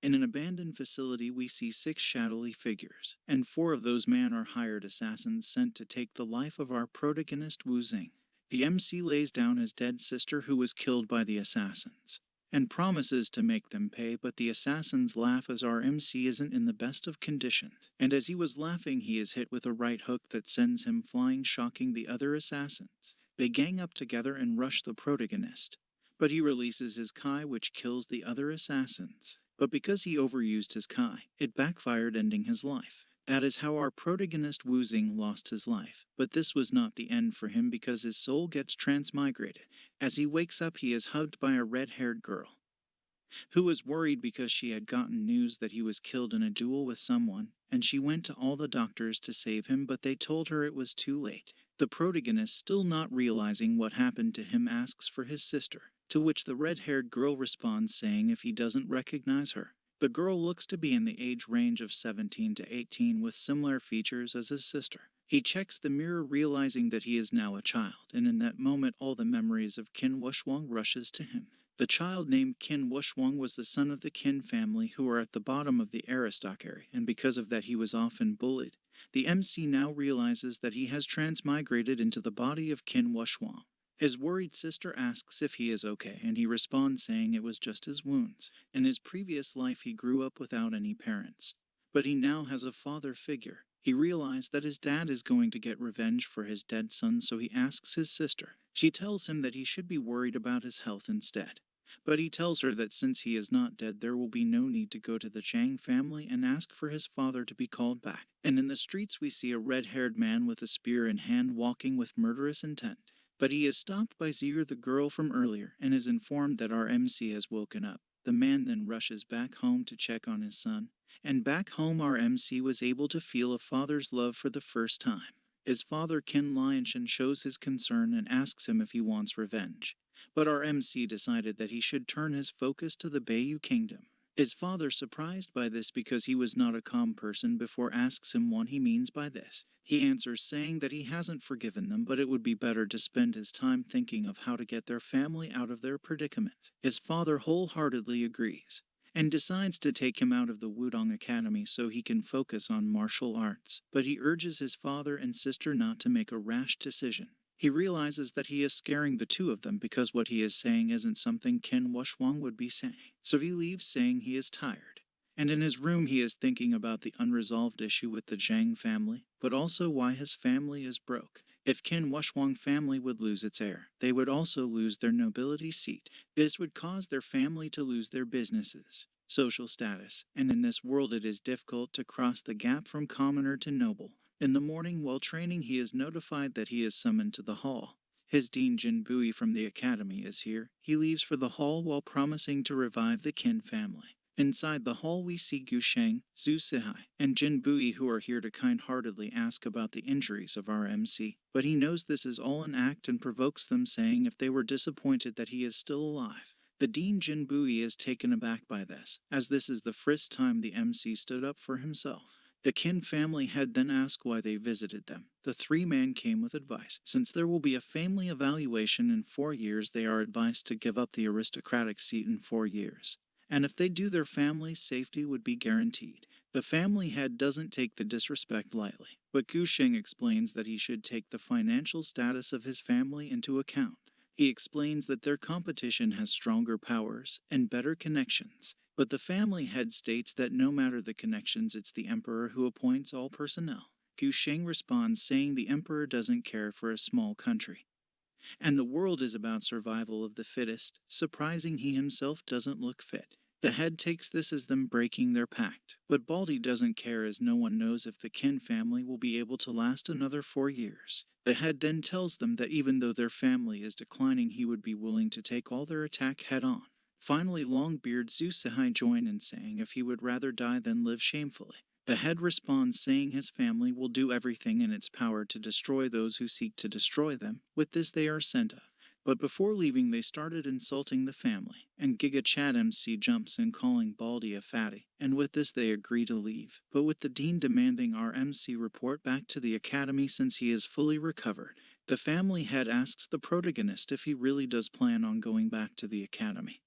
In an abandoned facility, we see 6 shadowy figures, and 4 of those men are hired assassins sent to take the life of our protagonist Wu Xing. The MC lays down his dead sister who was killed by the assassins, and promises to make them pay, but the assassins laugh as our MC isn't in the best of conditions. And as he was laughing, he is hit with a right hook that sends him flying, shocking the other assassins. They gang up together and rush the protagonist, but he releases his Kai, which kills the other assassins. But because he overused his Kai, it backfired, ending his life. That is how our protagonist Wu Xing lost his life. But this was not the end for him, because his soul gets transmigrated. As he wakes up, he is hugged by a red-haired girl, who was worried because she had gotten news that he was killed in a duel with someone, and she went to all the doctors to save him, but they told her it was too late. The protagonist, still not realizing what happened to him, asks for his sister, to which the red-haired girl responds saying if he doesn't recognize her. The girl looks to be in the age range of 17 to 18 with similar features as his sister. He checks the mirror, realizing that he is now a child, and in that moment all the memories of Qin Wushwang rushes to him. The child named Qin Wushwang was the son of the Qin family, who are at the bottom of the aristocracy, and because of that he was often bullied. The MC now realizes that he has transmigrated into the body of Qin Wushwang. His worried sister asks if he is okay, and he responds saying it was just his wounds. In his previous life he grew up without any parents, but he now has a father figure. He realized that his dad is going to get revenge for his dead son, so he asks his sister. She tells him that he should be worried about his health instead. But he tells her that since he is not dead, there will be no need to go to the Shang family and ask for his father to be called back. And in the streets we see a red-haired man with a spear in hand walking with murderous intent. But he is stopped by Zier, the girl from earlier, and is informed that our MC has woken up. The man then rushes back home to check on his son, and back home our MC was able to feel a father's love for the first time. His father Qin Lianshan shows his concern and asks him if he wants revenge, but our MC decided that he should turn his focus to the Beiyu Kingdom. His father, surprised by this because he was not a calm person before, asks him what he means by this. He answers saying that he hasn't forgiven them, but it would be better to spend his time thinking of how to get their family out of their predicament. His father wholeheartedly agrees, and decides to take him out of the Wudong Academy so he can focus on martial arts, but he urges his father and sister not to make a rash decision. He realizes that he is scaring the two of them because what he is saying isn't something Qin Wushwang would be saying. So he leaves saying he is tired. And in his room he is thinking about the unresolved issue with the Zhang family, but also why his family is broke. If Qin Wushwang family would lose its heir, they would also lose their nobility seat. This would cause their family to lose their businesses, social status, and in this world it is difficult to cross the gap from commoner to noble. In the morning while training he is notified that he is summoned to the hall. His dean Jin Bui from the academy is here. He leaves for the hall while promising to revive the Qin family. Inside the hall we see Gu Sheng, Zhu Sihai, and Jin Bui, who are here to kind-heartedly ask about the injuries of our MC. But he knows this is all an act and provokes them, saying if they were disappointed that he is still alive. The Dean Jin Bui is taken aback by this, as this is the first time the MC stood up for himself. The Qin family head then asked why they visited them. The 3 men came with advice. Since there will be a family evaluation in 4 years, they are advised to give up the aristocratic seat in 4 years. And if they do, their family's safety would be guaranteed. The family head doesn't take the disrespect lightly, but Gu Sheng explains that he should take the financial status of his family into account. He explains that their competition has stronger powers and better connections, but the family head states that no matter the connections, it's the emperor who appoints all personnel. Gu Sheng responds saying the emperor doesn't care for a small country, and the world is about survival of the fittest. Surprising he himself doesn't look fit. The head takes this as them breaking their pact, but Baldy doesn't care as no one knows if the Qin family will be able to last another 4 years. The head then tells them that even though their family is declining, he would be willing to take all their attack head-on. Finally, Longbeard Zhu Sihai join in saying if he would rather die than live shamefully. The head responds saying his family will do everything in its power to destroy those who seek to destroy them. With this they are sent off. But before leaving they started insulting the family, and Giga Chad MC jumps in calling Baldy a fatty, and with this they agree to leave, but with the dean demanding our MC report back to the academy since he is fully recovered. The family head asks the protagonist if he really does plan on going back to the academy.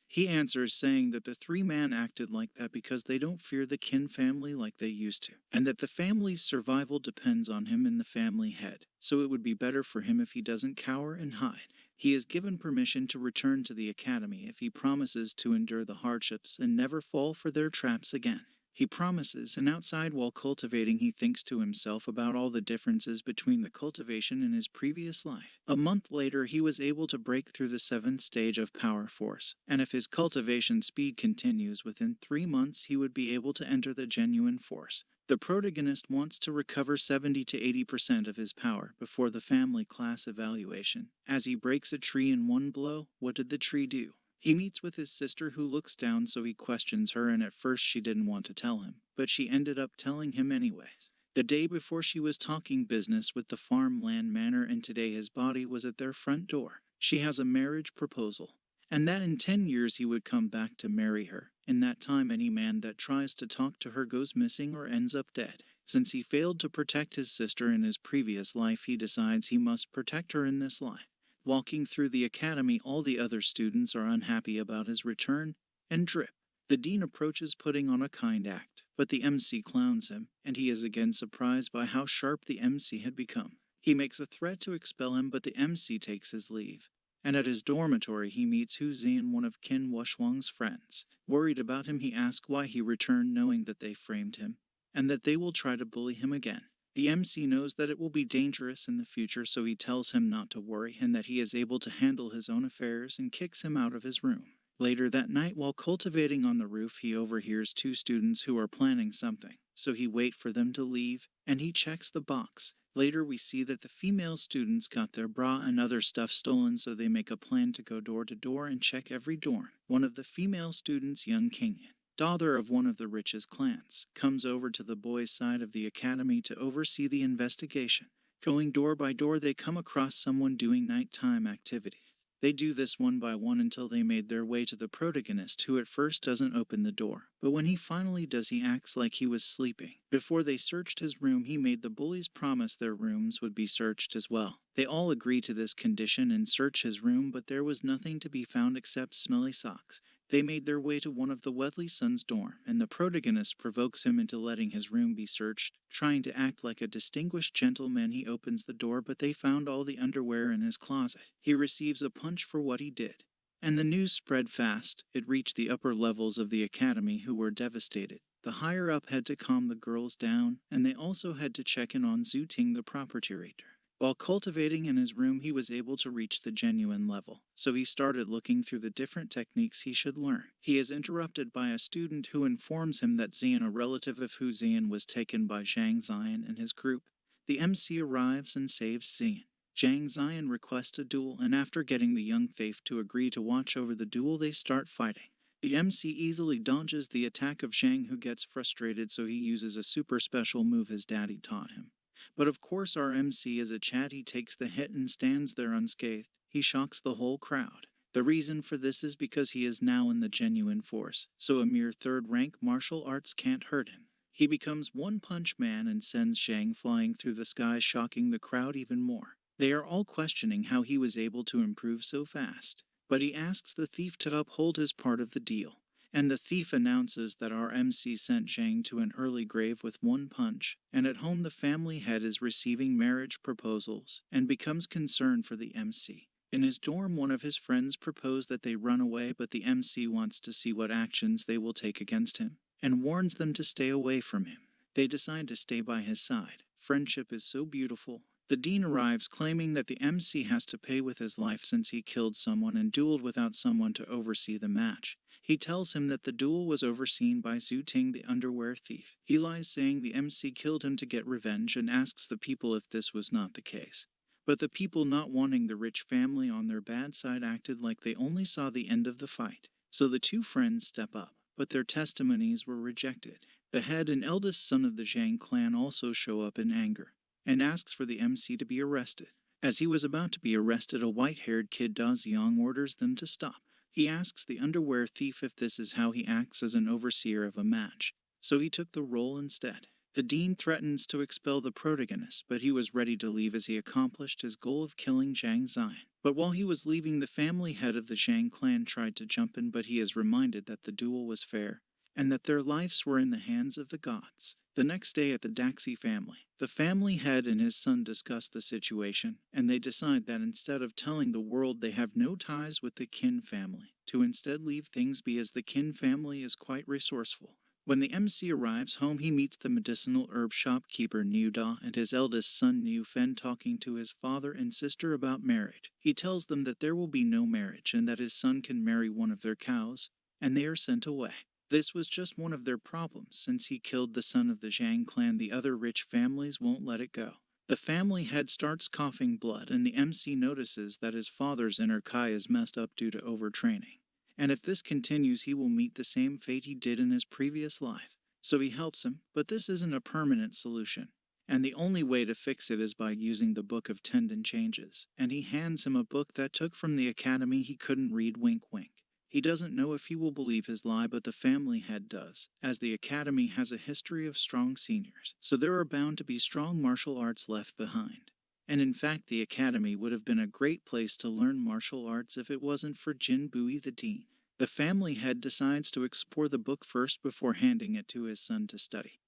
He answers saying that the three men acted like that because they don't fear the kin family like they used to, and that the family's survival depends on him in the family head, so it would be better for him if he doesn't cower and hide. He is given permission to return to the academy if he promises to endure the hardships and never fall for their traps again. He promises, and outside while cultivating he thinks to himself about all the differences between the cultivation and his previous life. A month later he was able to break through the 7th stage of power force, and if his cultivation speed continues within 3 months he would be able to enter the genuine force. The protagonist wants to recover 70 to 80% of his power before the family class evaluation. As he breaks a tree in one blow, what did the tree do? He meets with his sister who looks down, so he questions her, and at first she didn't want to tell him, but she ended up telling him anyways. The day before she was talking business with the farmland manor, and today his body was at their front door. She has a marriage proposal, and that in 10 years he would come back to marry her. In that time any man that tries to talk to her goes missing or ends up dead. Since he failed to protect his sister in his previous life, he decides he must protect her in this life. Walking through the academy, all the other students are unhappy about his return, and drip. The dean approaches putting on a kind act, but the MC clowns him, and he is again surprised by how sharp the MC had become. He makes a threat to expel him, but the MC takes his leave. And at his dormitory he meets Hu Zian, one of Qin Wushwang's friends. Worried about him, he asks why he returned, knowing that they framed him, and that they will try to bully him again. The MC knows that it will be dangerous in the future, so he tells him not to worry and that he is able to handle his own affairs, and kicks him out of his room. Later that night, while cultivating on the roof, he overhears 2 students who are planning something, so he waits for them to leave, and he checks the box. Later we see that the female students got their bra and other stuff stolen, so they make a plan to go door to door and check every dorm. One of the female students, young Kingyun, daughter of one of the richest clans, comes over to the boys' side of the academy to oversee the investigation. Going door by door, they come across someone doing nighttime activity. They do this one by one until they made their way to the protagonist, who at first doesn't open the door, but when he finally does he acts like he was sleeping. Before they searched his room, he made the bullies promise their rooms would be searched as well. They all agree to this condition and search his room, but there was nothing to be found except smelly socks. They made their way to one of the Weatherly sons' dorm, and the protagonist provokes him into letting his room be searched. Trying to act like a distinguished gentleman, he opens the door, but they found all the underwear in his closet. He receives a punch for what he did, and the news spread fast. It reached the upper levels of the academy, who were devastated. The higher up had to calm the girls down, and they also had to check in on Zhu Ting, the properator. While cultivating in his room, he was able to reach the genuine level, so he started looking through the different techniques he should learn. He is interrupted by a student who informs him that Zian, a relative of Hu Zian, was taken by Zhang Zian and his group. The MC arrives and saves Zian. Zhang Zian requests a duel, and after getting the young thief to agree to watch over the duel, they start fighting. The MC easily dodges the attack of Zhang, who gets frustrated, so he uses a super special move his daddy taught him. But of course our MC is a Chad. He takes the hit and stands there unscathed. He shocks the whole crowd. The reason for this is because he is now in the genuine force, so a mere 3rd rank martial arts can't hurt him. He becomes One Punch Man and sends Shang flying through the sky, shocking the crowd even more. They are all questioning how he was able to improve so fast, but he asks the thief to uphold his part of the deal. And the thief announces that our MC sent Zhang to an early grave with 1 punch, and at home the family head is receiving marriage proposals and becomes concerned for the MC. In his dorm, one of his friends proposed that they run away, but the MC wants to see what actions they will take against him, and warns them to stay away from him. They decide to stay by his side. Friendship is so beautiful. The dean arrives, claiming that the MC has to pay with his life since he killed someone and dueled without someone to oversee the match. He tells him that the duel was overseen by Zhu Ting, the underwear thief. He lies, saying the MC killed him to get revenge, and asks the people if this was not the case. But the people, not wanting the rich family on their bad side, acted like they only saw the end of the fight. So the 2 friends step up, but their testimonies were rejected. The head and eldest son of the Zhang clan also show up in anger, and asks for the MC to be arrested. As he was about to be arrested, a white-haired kid, Da Xiang, orders them to stop. He asks the underwear thief if this is how he acts as an overseer of a match, so he took the role instead. The dean threatens to expel the protagonist, but he was ready to leave as he accomplished his goal of killing Zhang Zian. But while he was leaving, the family head of the Zhang clan tried to jump in, but he is reminded that the duel was fair, and that their lives were in the hands of the gods. The next day at the Daxi family, the family head and his son discuss the situation, and they decide that instead of telling the world they have no ties with the Qin family, to instead leave things be, as the Qin family is quite resourceful. When the MC arrives home, he meets the medicinal herb shopkeeper Niu Da and his eldest son Niu Fen talking to his father and sister about marriage. He tells them that there will be no marriage and that his son can marry one of their cows, and they are sent away. This was just one of their problems. Since he killed the son of the Zhang clan, the other rich families won't let it go. The family head starts coughing blood, and the MC notices that his father's inner Kai is messed up due to overtraining. And if this continues, he will meet the same fate he did in his previous life. So he helps him, but this isn't a permanent solution. And the only way to fix it is by using the Book of Tendon Changes. And he hands him a book that took from the academy he couldn't read, wink wink. He doesn't know if he will believe his lie, but the family head does, as the academy has a history of strong seniors, so there are bound to be strong martial arts left behind. And in fact, the academy would have been a great place to learn martial arts if it wasn't for Jin Bui the dean. The family head decides to explore the book first before handing it to his son to study.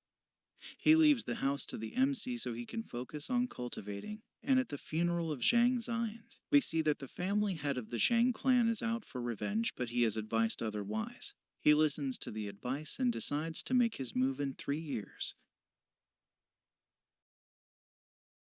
He leaves the house to the MC so he can focus on cultivating, and at the funeral of Zhang Zian, we see that the family head of the Zhang clan is out for revenge, but he is advised otherwise. He listens to the advice and decides to make his move in 3 years.